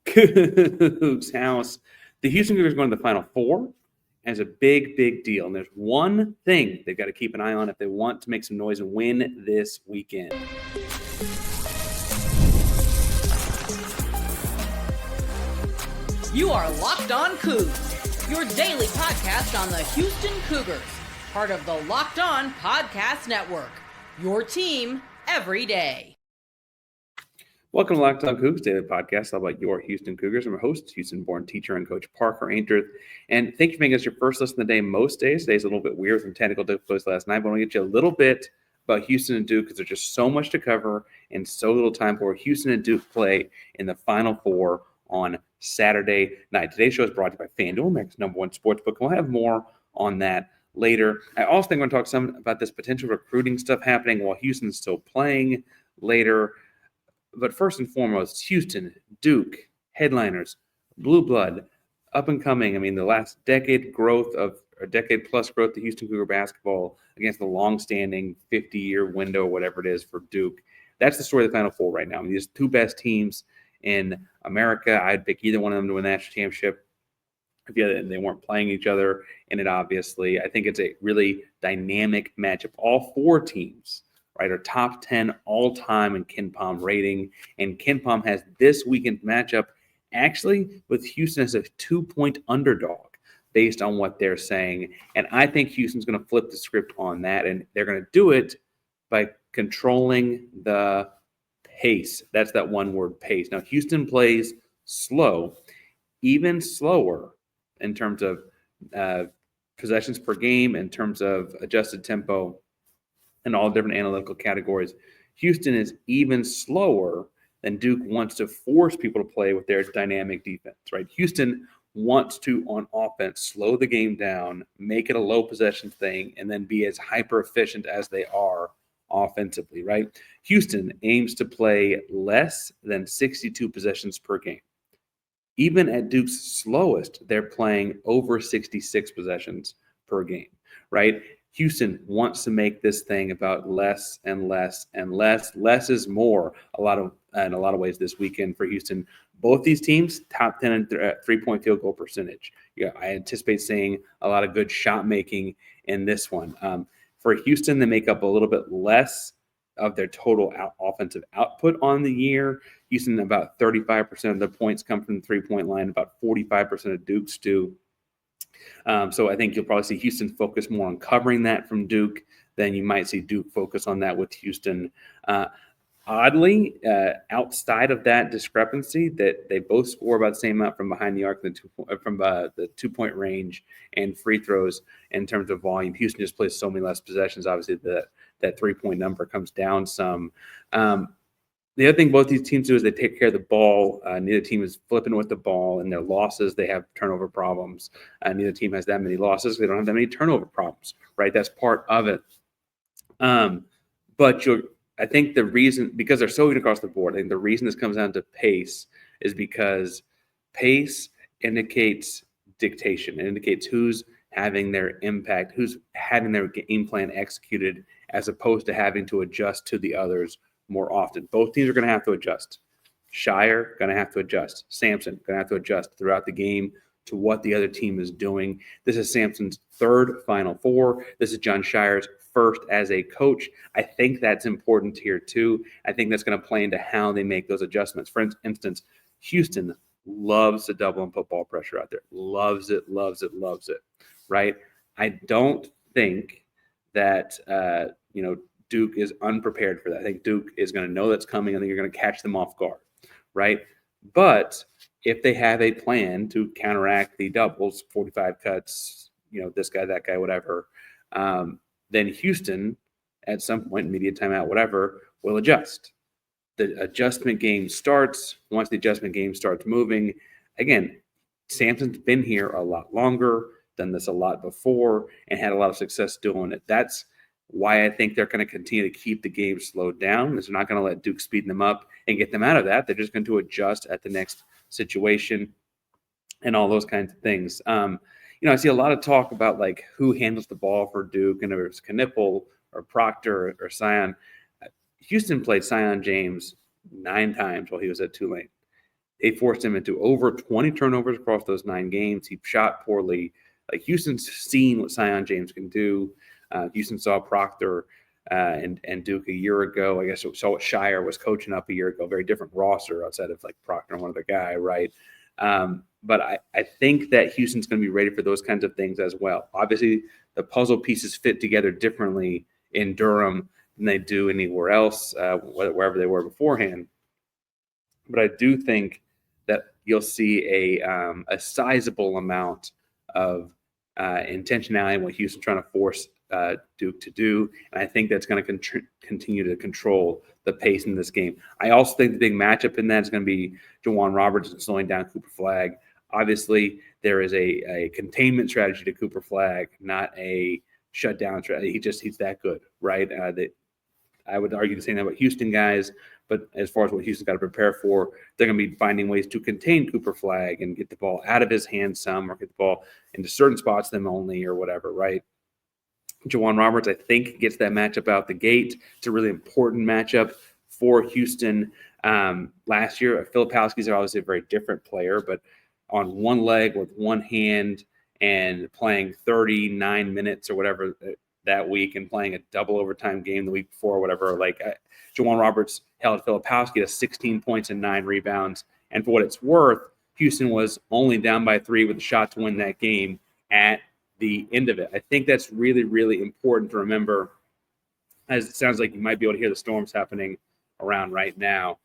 Coogs house. The Houston Cougars going to the Final Four as a big, big deal. And there's one thing they've got to keep an eye on if they want to make some noise and win this weekend. You are Locked On Cougs, your daily podcast on the Houston Cougars, part of the Locked On Podcast Network, your team every day. Welcome to Locked On Cougs, daily podcast all about your Houston Cougars. I'm your host, Houston-born teacher and coach Parker Ainsworth. And thank you for making us your first listen of the day most days. Today's a little bit weird from technical difficulties last night, but I want to get you a little bit about Houston and Duke because there's just so much to cover and so little time for Houston and Duke play in the Final Four on Saturday night. Today's show is brought to you by FanDuel, America's #1 sportsbook. We'll have more on that later. I also think we're going to talk some about this potential recruiting stuff happening while Houston's still playing later. But first and foremost, Houston, Duke, headliners, blue blood, up and coming. I mean, the last decade plus growth to Houston Cougar basketball against the long-standing 50-year window, whatever it is for Duke. That's the story of the Final Four right now. I mean, these two best teams in America. I'd pick either one of them to win the national championship if they weren't playing each other in it, obviously. I think it's a really dynamic matchup. All four teams, right, are top 10 all-time in KenPom rating, and KenPom has this weekend matchup actually with Houston as a 2-point underdog based on what they're saying. And I think Houston's going to flip the script on that, and they're going to do it by controlling the pace. That's that one word, pace. Now, Houston plays slow, even slower in terms of possessions per game, in terms of adjusted tempo, and all different analytical categories. Houston is even slower than Duke wants to force people to play with their dynamic defense, right? Houston wants to, on offense, slow the game down, make it a low possession thing, and then be as hyper efficient as they are offensively, right? Houston aims to play less than 62 possessions per game. Even at Duke's slowest, they're playing over 66 possessions per game, right? Houston wants to make this thing about less and less and less. Less is more in a lot of ways this weekend for Houston. Both these teams, top 10 in three-point field goal percentage. Yeah, I anticipate seeing a lot of good shot making in this one. For Houston, they make up a little bit less of their total offensive output on the year. Houston, about 35% of their points come from the three-point line, about 45% of Duke's do. So I think you'll probably see Houston focus more on covering that from Duke than you might see Duke focus on that with Houston. Oddly, outside of that discrepancy, that they both score about the same amount from behind the arc from the two-point range and free throws in terms of volume. Houston just plays so many less possessions. Obviously, that three-point number comes down some. The other thing both these teams do is they take care of the ball. Neither team is flipping with the ball. In their losses, they have turnover problems. Neither team has that many losses. They don't have that many turnover problems, right? That's part of it. But I think the reason, because they're so good across the board, I think the reason this comes down to pace is because pace indicates dictation. It indicates who's having their impact, who's having their game plan executed, as opposed to having to adjust to the others more often. Both teams are going to have to adjust. Scheyer going to have to adjust. Sampson going to have to adjust throughout the game to what the other team is doing. This is Sampson's third Final Four. This is Jon Scheyer's first as a coach. I think that's important here too. I think that's going to play into how they make those adjustments. For instance, Houston loves the double and put ball pressure out there. Loves it, loves it, loves it, right? I don't think that, Duke is unprepared for that. I think Duke is going to know that's coming. I think you're going to catch them off guard, right? But if they have a plan to counteract the doubles, 45 cuts, this guy, that guy, whatever, then Houston, at some point, media timeout, whatever, will adjust. The adjustment game starts. Once the adjustment game starts moving, again, Sampson's been here a lot longer, done this a lot before, and had a lot of success doing it. That's why I think they're going to continue to keep the game slowed down. They're not going to let Duke speed them up and get them out of that. They're just going to adjust at the next situation and all those kinds of things. I see a lot of talk about like who handles the ball for Duke, and if it's Knipple or Proctor or Sion. Houston played Sion James 9 times while he was at Tulane. They forced him into over 20 turnovers across those 9 games. He shot poorly. Like, Houston's seen what Zion James can do. Houston saw Proctor and Duke a year ago. I guess it saw what Scheyer was coaching up a year ago. Very different roster outside of like Proctor and one other guy, right? But I think that Houston's going to be ready for those kinds of things as well. Obviously, the puzzle pieces fit together differently in Durham than they do anywhere else, wherever they were beforehand. But I do think that you'll see a sizable amount of intentionality in what Houston's trying to force Duke to do, and I think that's going to continue to control the pace in this game. I also think the big matchup in that is going to be J'Wan Roberts slowing down Cooper Flagg. Obviously, there is a containment strategy to Cooper Flagg, not a shutdown strategy. He's that good, right? I would argue the same thing about Houston guys, but as far as what Houston's got to prepare for, they're going to be finding ways to contain Cooper Flagg and get the ball out of his hands some, or get the ball into certain spots them only, or whatever, right? J'Wan Roberts, I think, gets that matchup out the gate. It's a really important matchup for Houston. Last year, Filipowski's is obviously a very different player, but on one leg with one hand and playing 39 minutes or whatever that week, and playing a double overtime game the week before or whatever, like J'Wan Roberts held Filipowski to 16 points and 9 rebounds. And for what it's worth, Houston was only down by 3 with a shot to win that game at the end of it. I think that's really, really important to remember, as it sounds like you might be able to hear the storms happening around right now.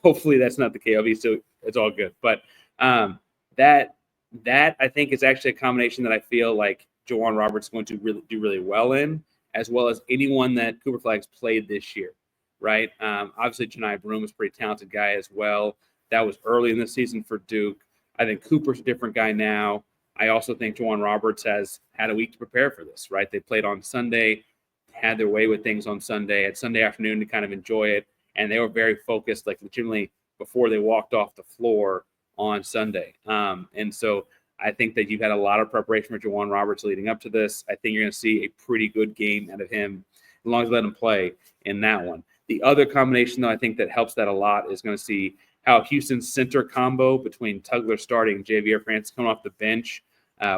Hopefully that's not the KLV, so it's all good. But that I think is actually a combination that I feel like J'Wan Roberts is going to really do really well in, as well as anyone that Cooper Flagg's played this year, right? Obviously, Janai Broom is a pretty talented guy as well. That was early in the season for Duke. I think Cooper's a different guy now. I also think J'Wan Roberts has had a week to prepare for this, right? They played on Sunday, had their way with things on Sunday, had Sunday afternoon to kind of enjoy it, and they were very focused, like legitimately before they walked off the floor on Sunday. And so I think that you've had a lot of preparation for J'Wan Roberts leading up to this. I think you're going to see a pretty good game out of him as long as you let him play in that one. The other combination, though, I think that helps that a lot is going to see how Houston's center combo between Tugler starting, Ja'Vier Francis coming off the bench,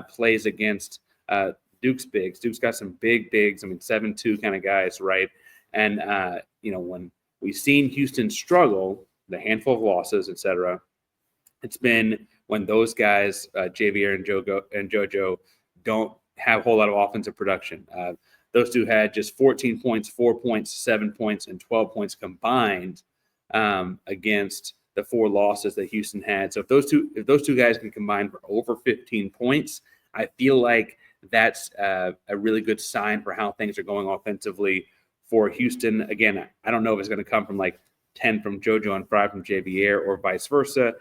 plays against Duke's bigs. Duke's got some big bigs, 7'2" kind of guys, right? And, when we've seen Houston struggle, the handful of losses, et cetera, it's been when those guys, Ja'Vier and JoJo, don't have a whole lot of offensive production. Those two had just 14 points, 4 points, 7 points, and 12 points combined against the 4 losses that Houston had. So if those two guys can combine for over 15 points, I feel like that's a really good sign for how things are going offensively for Houston. Again, I don't know if it's going to come from like 10 from JoJo and 5 from Ja'Vier or vice versa.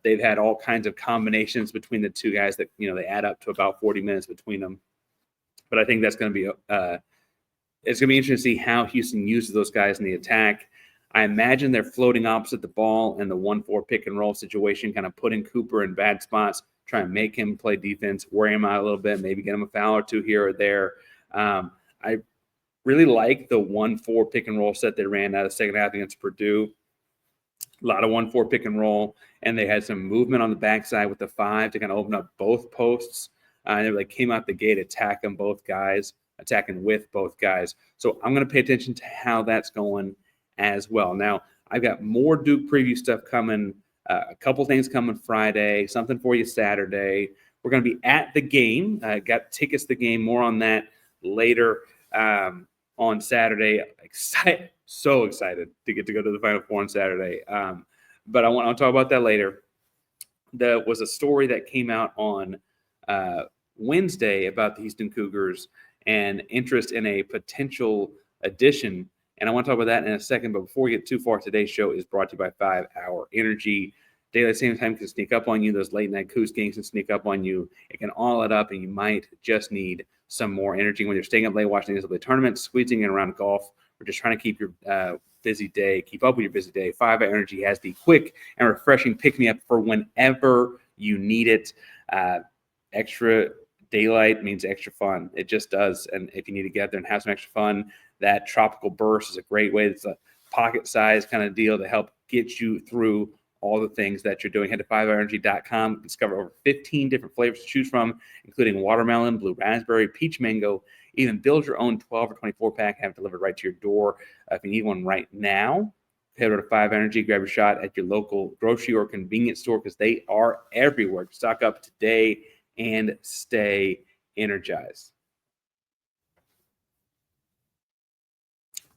They've had all kinds of combinations between the two guys that, they add up to about 40 minutes between them. But I think that's going to be it's going to be interesting to see how Houston uses those guys in the attack. I imagine they're floating opposite the ball in the 1-4 pick and roll situation, kind of putting Cooper in bad spots, try and make him play defense, wear him out a little bit, maybe get him a foul or two here or there. I really like the 1-4 pick and roll set they ran out of the second half against Purdue. A lot of 1-4 pick and roll, and they had some movement on the backside with the 5 to kind of open up both posts. And they came out the gate attacking with both guys. So I'm going to pay attention to how that's going as well. Now, I've got more Duke preview stuff coming, a couple things coming Friday, something for you Saturday. We're going to be at the game. Got tickets to the game, more on that later on Saturday. So excited to get to go to the Final Four on Saturday. But I'll talk about that later. There was a story that came out on Wednesday about the Houston Cougars and interest in a potential addition. And I want to talk about that in a second. But before we get too far, today's show is brought to you by 5 Hour Energy. Daylight savings time can sneak up on you. Those late night Coogs games can sneak up on you. It can all add up, and you might just need some more energy when you're staying up late watching the NCAA tournament, squeezing in around golf, or just trying to keep your keep up with your busy day. 5 Hour Energy has the quick and refreshing pick-me-up for whenever you need it. Extra daylight means extra fun. It just does. And if you need to get out there and have some extra fun, that tropical burst is a great way. It's a pocket size kind of deal to help get you through all the things that you're doing. Head to 5energy.com, discover over 15 different flavors to choose from, including watermelon, blue raspberry, peach mango. Even build your own 12 or 24 pack and have it delivered right to your door. If you need one right now, head over to 5Energy, grab your shot at your local grocery or convenience store because they are everywhere. Stock up today and stay energized.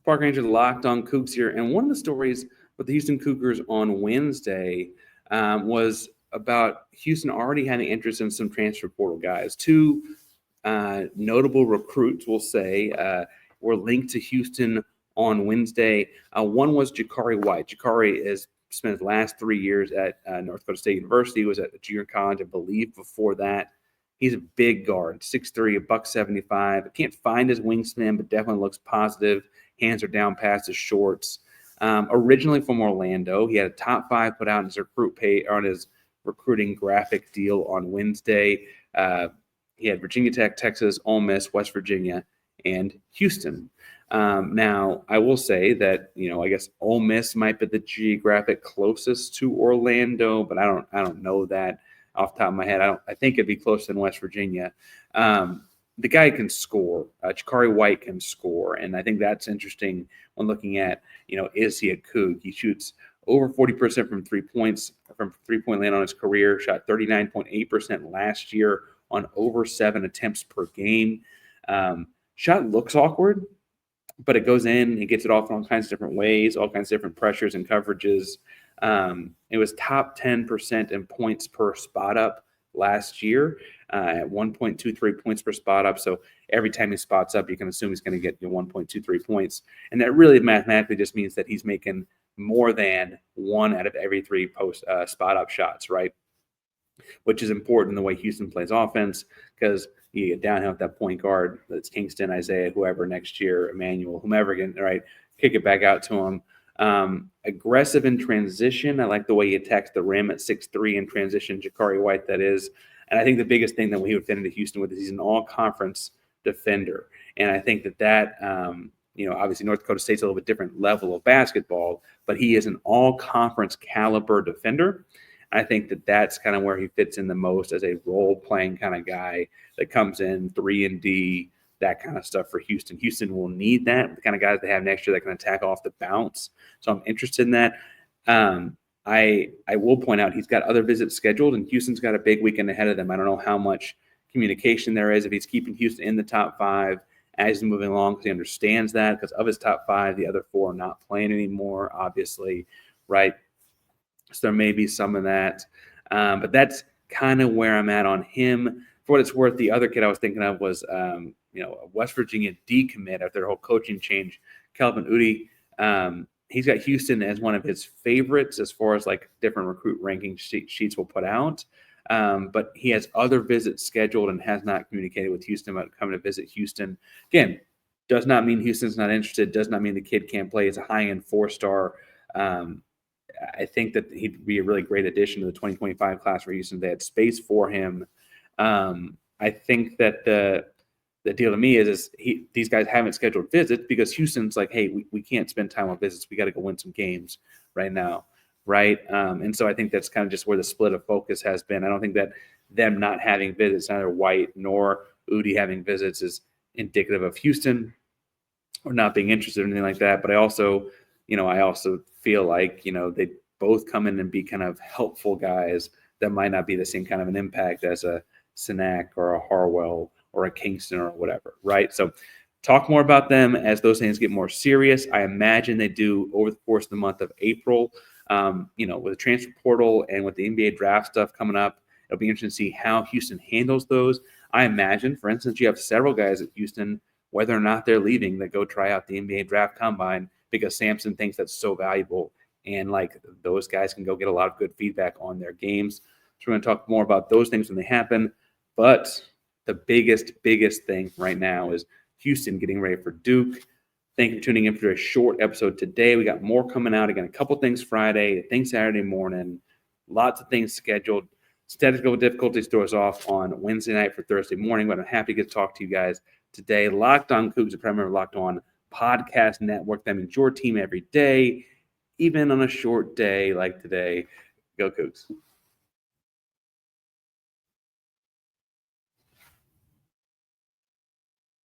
Parker Ainsworth, Locked on Coogs here. And one of the stories with the Houston Cougars on Wednesday was about Houston already having interest in some transfer portal guys. Two notable recruits, we'll say, were linked to Houston on Wednesday. One was Jacari White. Jacari has spent his last 3 years at North Dakota State University. He was at the junior college, I believe, before that. He's a big guard, 6'3", $175. Can't find his wingspan, but definitely looks positive. Hands are down past his shorts. Originally from Orlando, he had a top 5 put out in his his recruiting graphic deal on Wednesday. He had Virginia Tech, Texas, Ole Miss, West Virginia, and Houston. Now, I will say that I guess Ole Miss might be the geographic closest to Orlando, but I don't know that off the top of my head. I think it'd be closer than West Virginia. The guy can score. Jacari White can score, and I think that's interesting when looking at is he a Coug? He shoots over 40% from 3 points from 3-point land on his career. Shot 39.8% last year on over 7 attempts per game. Shot looks awkward, but it goes in. He gets it off in all kinds of different ways, all kinds of different pressures and coverages. It was top 10% in points per spot up last year at 1.23 points per spot up. So every time he spots up, you can assume he's going to get 1.23 points. And that really mathematically just means that he's making more than 1 out of every 3 post spot up shots, right? Which is important in the way Houston plays offense because you get downhill at that point guard. That's Kingston, Isaiah, whoever next year, Emmanuel, whomever again, right? Kick it back out to him. Aggressive in transition. I like the way he attacks the rim at 6'3" in transition. Jacari White, that is. And I think the biggest thing that he would fit into Houston with is he's an all-conference defender. And I think that obviously North Dakota State's a little bit different level of basketball, but he is an all-conference caliber defender. I think that that's kind of where he fits in the most as a role-playing kind of guy that comes in 3-and-D, that kind of stuff for Houston. Houston will need that, the kind of guys they have next year that can attack off the bounce. So I'm interested in that. I will point out he's got other visits scheduled, and Houston's got a big weekend ahead of them. I don't know how much communication there is if he's keeping Houston in the top 5 as he's moving along because he understands that because of his top 5, the other 4 are not playing anymore, obviously, right? So there may be some of that. But that's kind of where I'm at on him. For what it's worth, the other kid I was thinking of was, a West Virginia decommit after their whole coaching change, Kelvin Odih. He's got Houston as one of his favorites as far as like different recruit ranking sheets will put out. But he has other visits scheduled and has not communicated with Houston about coming to visit Houston. Again, does not mean Houston's not interested. Does not mean the kid can't play. He's a high-end 4-star. I think that he'd be a really great addition to the 2025 class for Houston. They had space for him. I think that the deal to me is these guys haven't scheduled visits because Houston's like, hey, we can't spend time on visits. We got to go win some games right now, right? And so I think that's kind of just where the split of focus has been. I don't think that them not having visits, neither White nor Odih having visits, is indicative of Houston or not being interested in anything like that. But I also feel like, they both come in and be kind of helpful guys that might not be the same kind of an impact as a Sinak or a Harwell or a Kingston or whatever, right? So talk more about them as those things get more serious. I imagine they do over the course of the month of April, with the transfer portal and with the NBA draft stuff coming up. It'll be interesting to see how Houston handles those. I imagine, for instance, you have several guys at Houston, whether or not they're leaving, that go try out the NBA draft combine because Sampson thinks that's so valuable. And like those guys can go get a lot of good feedback on their games. So we're going to talk more about those things when they happen. But the biggest thing right now is Houston getting ready for Duke. Thank you for tuning in for a short episode today. We got more coming out. Again, a couple things Friday, things Saturday morning, lots of things scheduled. Technical difficulties throw us off on Wednesday night for Thursday morning, but I'm happy to get to talk to you guys today. Locked on Coogs, the primary Locked On Podcast Network. That means your team every day, even on a short day like today. Go Coogs.